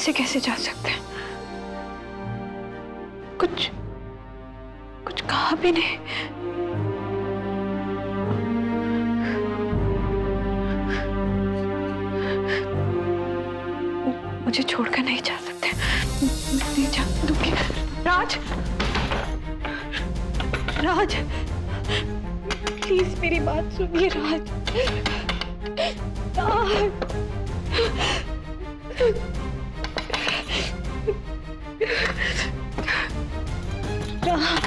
ऐसे कैसे जा सकते हैं? कुछ कुछ कहा भी नहीं। मुझे छोड़कर नहीं जा सकते, मैं नहीं जा दूंगी। राज, राज, प्लीज मेरी बात सुनिए राज। राज, राज।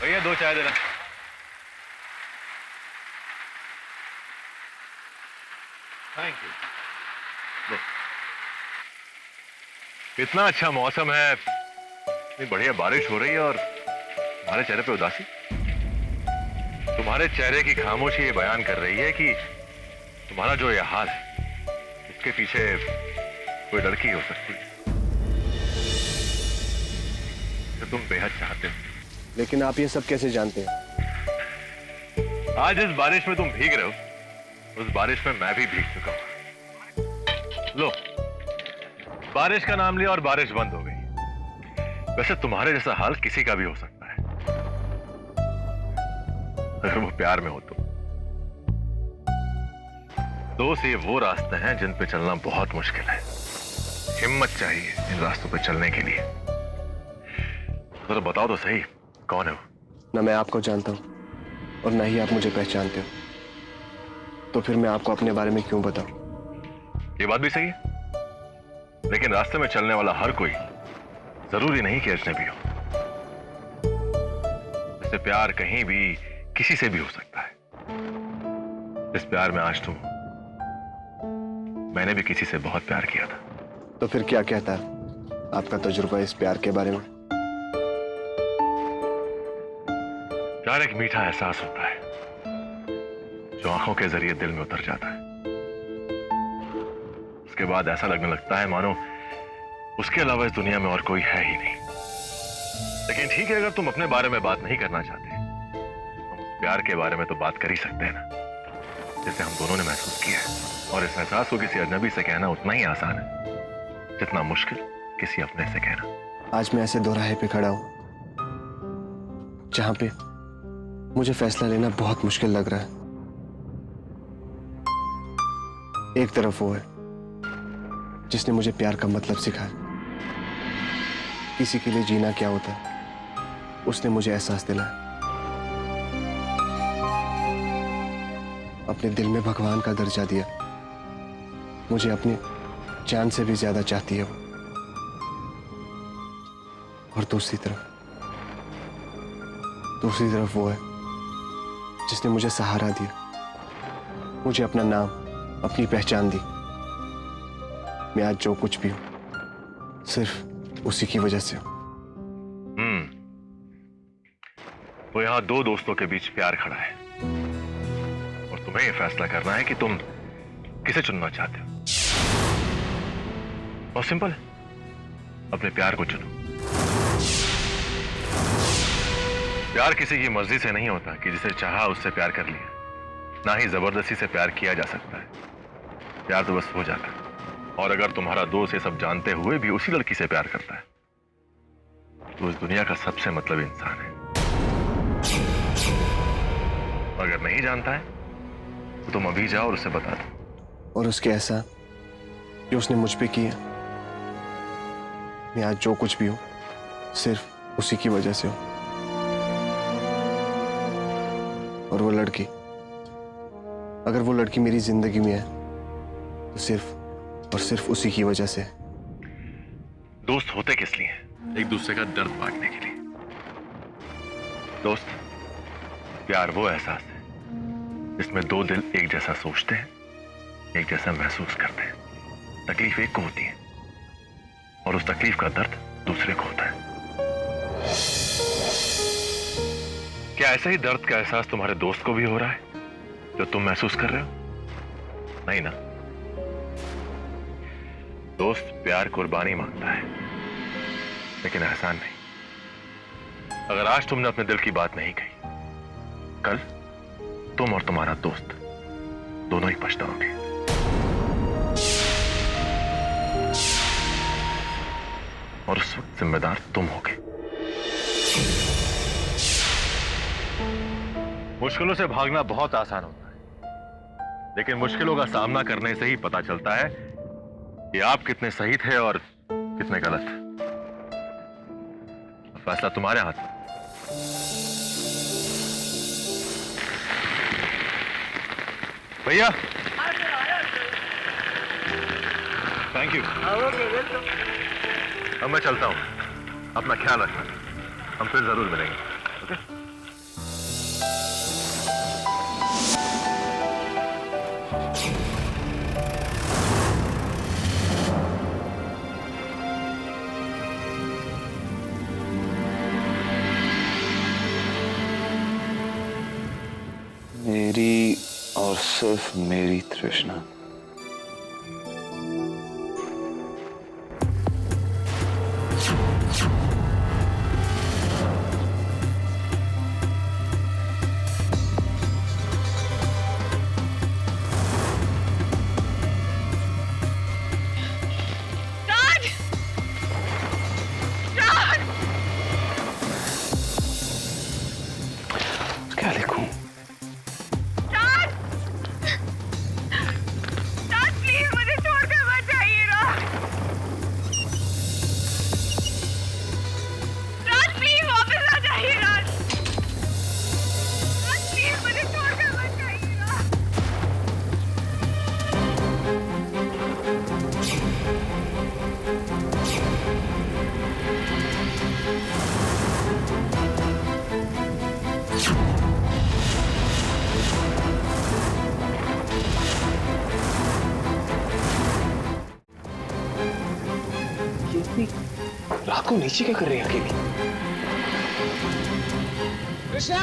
भैया 2 चाय देना। Thank you. इतना अच्छा मौसम है, इतनी बढ़िया बारिश हो रही है और तुम्हारे चेहरे पे उदासी। तुम्हारे चेहरे की खामोशी ये बयान कर रही है कि तुम्हारा जो ये हाल है उसके पीछे कोई लड़की हो सकती है जो तुम बेहद चाहते हो। लेकिन आप ये सब कैसे जानते हैं? आज इस बारिश में तुम भीग रहे हो, उस बारिश में मैं भी भीग चुका हूं। लो, बारिश का नाम लिया और बारिश बंद हो गई। वैसे तुम्हारे जैसा हाल किसी का भी हो सकता है अगर वो प्यार में हो तो। दोस्त, ये वो रास्ते हैं जिन पे चलना बहुत मुश्किल है। हिम्मत चाहिए इन रास्तों पे चलने के लिए। जरा बताओ तो सही, कौन है वो? ना मैं आपको जानता हूं और ना ही आप मुझे पहचानते हो, तो फिर मैं आपको अपने बारे में क्यों बताऊं? ये बात भी सही है, लेकिन रास्ते में चलने वाला हर कोई जरूरी नहीं कि अजनबी हो। इससे प्यार कहीं भी किसी से भी हो सकता है। इस प्यार में आज तुम, मैंने भी किसी से बहुत प्यार किया था। तो फिर क्या कहता है आपका तजुर्बा इस प्यार के बारे में? प्यार एक मीठा एहसास होता है जो आंखों के जरिए दिल में उतर जाता है। उसके बाद ऐसा लगने लगता है मानो उसके अलावा इस दुनिया में और कोई है ही नहीं। लेकिन ठीक है, अगर तुम अपने बारे में बात नहीं करना चाहते, हम उस प्यार के बारे में तो बात कर ही सकते हैं ना, जिसे हम दोनों ने महसूस किया है। और इस एहसास को किसी अजनबी से कहना उतना ही आसान है जितना मुश्किल किसी अपने से कहना। आज मैं ऐसे दोराहे पे खड़ा हूं जहां पे मुझे फैसला लेना बहुत मुश्किल लग रहा है। एक तरफ वो है जिसने मुझे प्यार का मतलब सिखाया, किसी के लिए जीना क्या होता है उसने मुझे एहसास दिलाया। अपने दिल में भगवान का दर्जा दिया, मुझे अपनी जान से भी ज्यादा चाहती है वो। और दूसरी तरफ वो है जिसने मुझे सहारा दिया, मुझे अपना नाम, अपनी पहचान दी। मैं आज जो कुछ भी हूं सिर्फ उसी की वजह से हूं। तो यहां 2 दोस्तों के बीच प्यार खड़ा है और तुम्हें यह फैसला करना है कि तुम किसे चुनना चाहते हो। बहुत सिंपल है, अपने प्यार को चुनो। प्यार किसी की मर्जी से नहीं होता कि जिसे चाहा उससे प्यार कर लिया, ना ही जबरदस्ती से प्यार किया जा सकता है। प्यार तो बस हो जाता है। और अगर तुम्हारा दोस्त ये सब जानते हुए भी उसी लड़की से प्यार करता है तो इस दुनिया का सबसे मतलब इंसान है। अगर नहीं जानता है तो तुम अभी जाओ और उसे बता दो। और उसके एहसान जो उसने मुझ पे किया, मैं आज जो कुछ भी हूं सिर्फ उसी की वजह से हूं। और वो लड़की, अगर वो लड़की मेरी जिंदगी में है तो सिर्फ और सिर्फ उसी की वजह से। दोस्त होते किस लिए? एक दूसरे का दर्द बांटने के लिए। दोस्त, प्यार वो एहसास है जिसमें 2 दिल एक जैसा सोचते हैं, एक जैसा महसूस करते हैं। तकलीफ एक को होती है और उस तकलीफ का दर्द दूसरे को होता है। क्या ऐसा ही दर्द का एहसास तुम्हारे दोस्त को भी हो रहा है जो तुम महसूस कर रहे हो? नहीं ना? दोस्त प्यार कुर्बानी मांगता है, लेकिन एहसान नहीं। अगर आज तुमने अपने दिल की बात नहीं कही, कल तुम और तुम्हारा दोस्त दोनों ही पछताओगे। और उस वक्त जिम्मेदार तुम होगे। मुश्किलों से भागना बहुत आसान होता है, लेकिन मुश्किलों का सामना करने से ही पता चलता है कि आप कितने सही थे और कितने गलत। फैसला तुम्हारे हाथ में। भैया, थैंक यू। अब मैं चलता हूं, अपना ख्याल रखना, हम फिर जरूर मिलेंगे। ओके? मेरी और सिर्फ मेरी तृष्णा। क्या लिखूं? रात को नीचे क्या कर रही है अकेली? कृष्णा!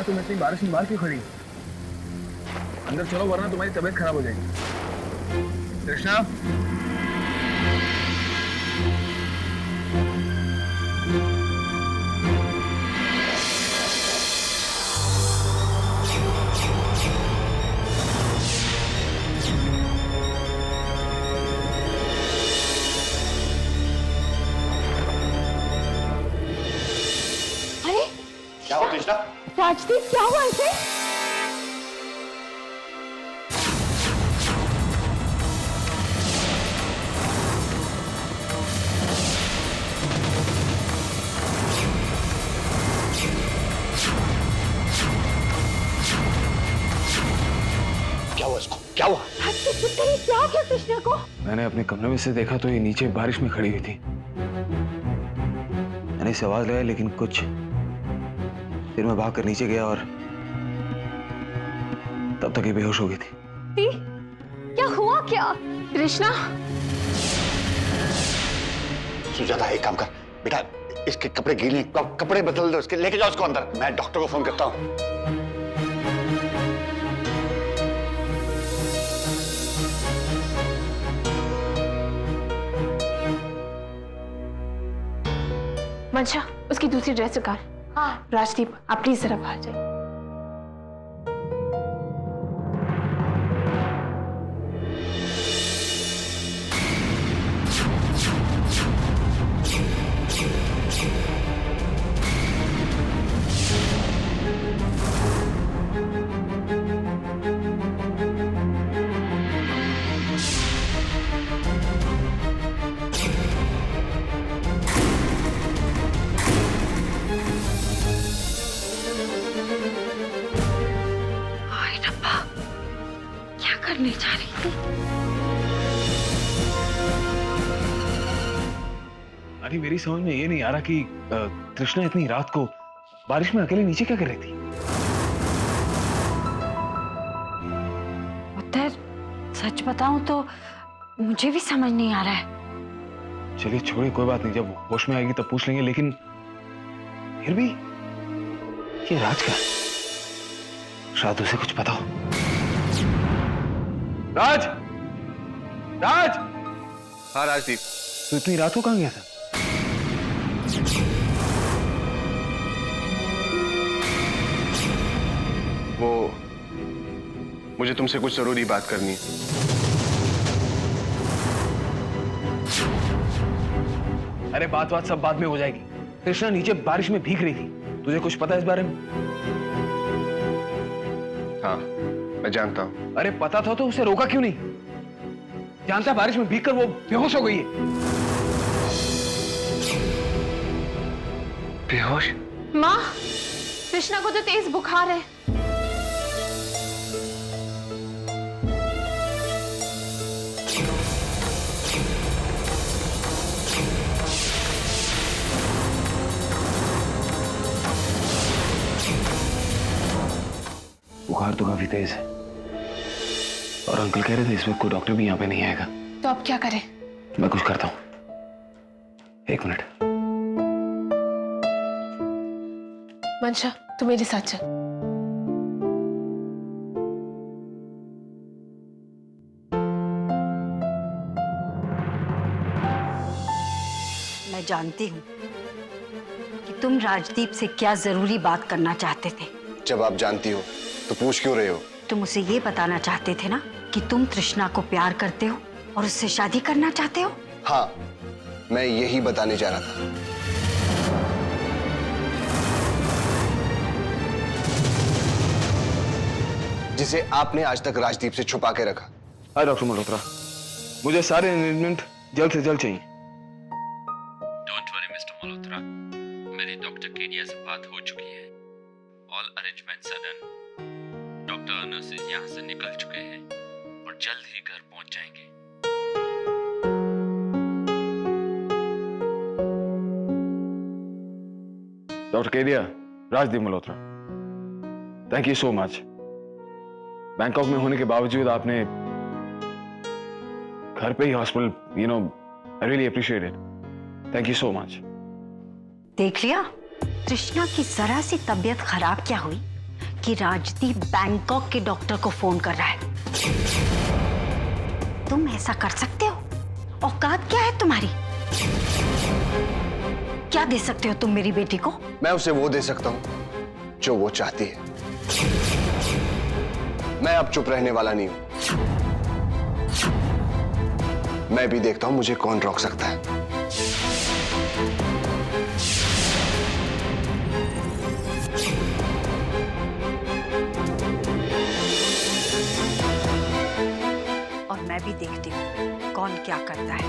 तुम इतनी बारिश में बाहर क्यों खड़ी हो? अंदर चलो वरना तुम्हारी तबीयत खराब हो जाएगी। कृष्णा, क्या हो कृष्णा? राजदीप, क्या हुआ इसे? क्या हुआ इसको? क्या हुआ? क्या हो गया कृष्णा को? मैंने अपने कमरे में से देखा तो ये नीचे बारिश में खड़ी हुई थी। मैंने इसे आवाज लगाई लेकिन कुछ, फिर मैं भागकर नीचे गया और तब तक ये बेहोश हो गई थी। क्या हुआ क्या? कृष्णा, सुजाता एक काम कर बेटा, इसके कपड़े गीले, कपड़े बदल दो इसके, लेके जाओ उसको अंदर। मैं डॉक्टर को फोन करता हूँ। मंशा, उसकी दूसरी ड्रेस निकाल। हाँ। राजदीप, आप प्लीज जरा बाहर जाइए। नहीं जा रही थी। अरे मेरी समझ में ये नहीं आ रहा कि कृष्णा इतनी रात को बारिश में अकेले नीचे क्या कर रही थी? उत्तर सच बताऊं तो मुझे भी समझ नहीं आ रहा है। चलिए छोड़िए, कोई बात नहीं, जब होश में आएगी तब पूछ लेंगे। लेकिन फिर भी ये राज का, शायद उसे कुछ पता हो। राज, राज! हाँ राजदीप। तो इतनी रात को कहाँ गया था? वो मुझे तुमसे कुछ जरूरी बात करनी है। अरे बात सब बाद में हो जाएगी। कृष्णा नीचे बारिश में भीग रही थी, तुझे कुछ पता है इस बारे में? हाँ मैं जानता हूं। अरे पता था तो उसे रोका क्यों नहीं? जानता है बारिश में भीगकर वो बेहोश हो गई है। बेहोश? माँ, कृष्णा को तो तेज बुखार है। बुखार तो काफी तेज है और अंकल कह रहे थे इस वक्त कोई डॉक्टर भी यहाँ पे नहीं आएगा। तो अब क्या करें? मैं कुछ करता हूँ, एक मिनट। मंशा, तू मेरे साथ चल। मैं जानती हूँ कि तुम राजदीप से क्या जरूरी बात करना चाहते थे। जब आप जानती हो तो पूछ क्यों रहे हो? तुम उसे ये बताना चाहते थे ना कि तुम कृष्णा को प्यार करते हो और उससे शादी करना चाहते हो। हाँ मैं यही बताने जा रहा था। जिसे आपने आज तक राजदीप से छुपा के रखा। हाँ डॉक्टर मल्होत्रा, मुझे सारे अरेंजमेंट जल्द से जल्द चाहिए। डोंट वरी मिस्टर मल्होत्रा, मेरी डॉक्टर केडिया से बात हो चुकी है। All arrangements are done. Doctor nurses यहाँ से निकल चुके हैं और जल्द ही घर पहुंच जाएंगे। Doctor Kedia, Rajdeep Malhotra, thank you so much. Bangkok में होने के बावजूद आपने घर पे ही hospital, I really appreciate it. Thank you so much. देख लिया, कृष्णा की जरा सी तबीयत खराब क्या हुई कि राजदीप बैंकॉक के डॉक्टर को फोन कर रहा है। तुम ऐसा कर सकते हो? औकात क्या है तुम्हारी? क्या दे सकते हो तुम मेरी बेटी को? मैं उसे वो दे सकता हूं जो वो चाहती है। मैं अब चुप रहने वाला नहीं हूं। मैं भी देखता हूं मुझे कौन रोक सकता है। और मैं भी देखती हूँ कौन क्या करता है।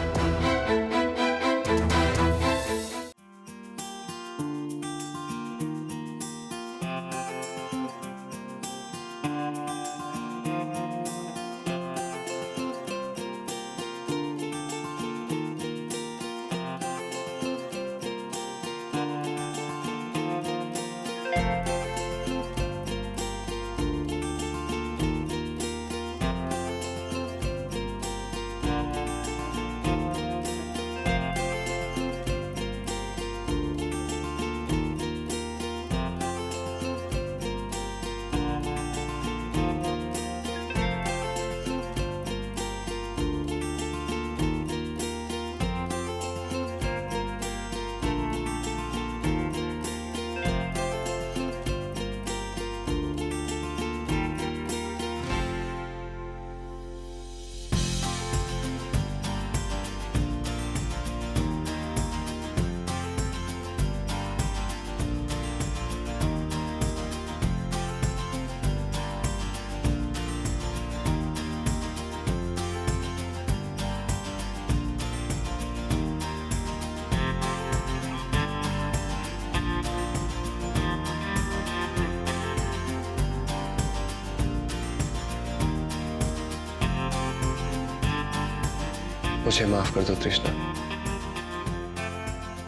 मुझे माफ कर दो तृष्णा,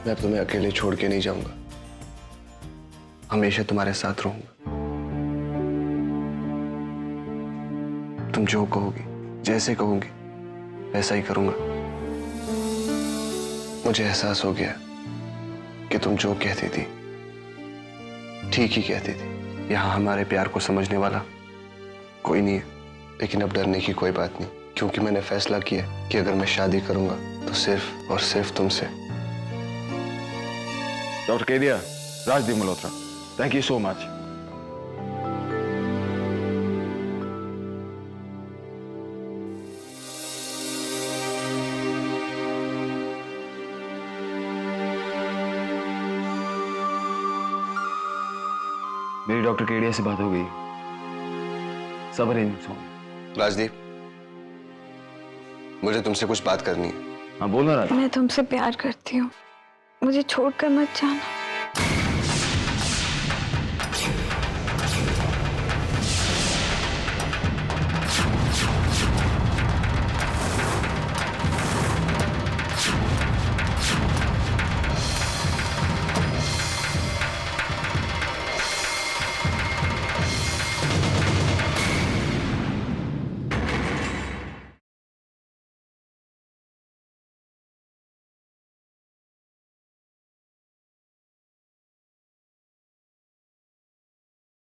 मैं अब तुम्हें अकेले छोड़ के नहीं जाऊंगा, हमेशा तुम्हारे साथ रहूंगा। तुम जो कहोगी, जैसे कहोगी, वैसा ही करूंगा। मुझे एहसास हो गया कि तुम जो कहती थी ठीक ही कहती थी। यहां हमारे प्यार को समझने वाला कोई नहीं है, लेकिन अब डरने की कोई बात नहीं, क्योंकि मैंने फैसला किया कि अगर मैं शादी करूंगा तो सिर्फ और सिर्फ तुमसे। Doctor Kedia, Rajdeep Malhotra, thank you so much. मेरी डॉक्टर केडिया से बात हो गई, सब अरेंजमेंट्स होंगे। राजदीप, मुझे तुमसे कुछ बात करनी है। हाँ बोलो राज। मैं तुमसे प्यार करती हूँ, मुझे छोड़कर मत जाना।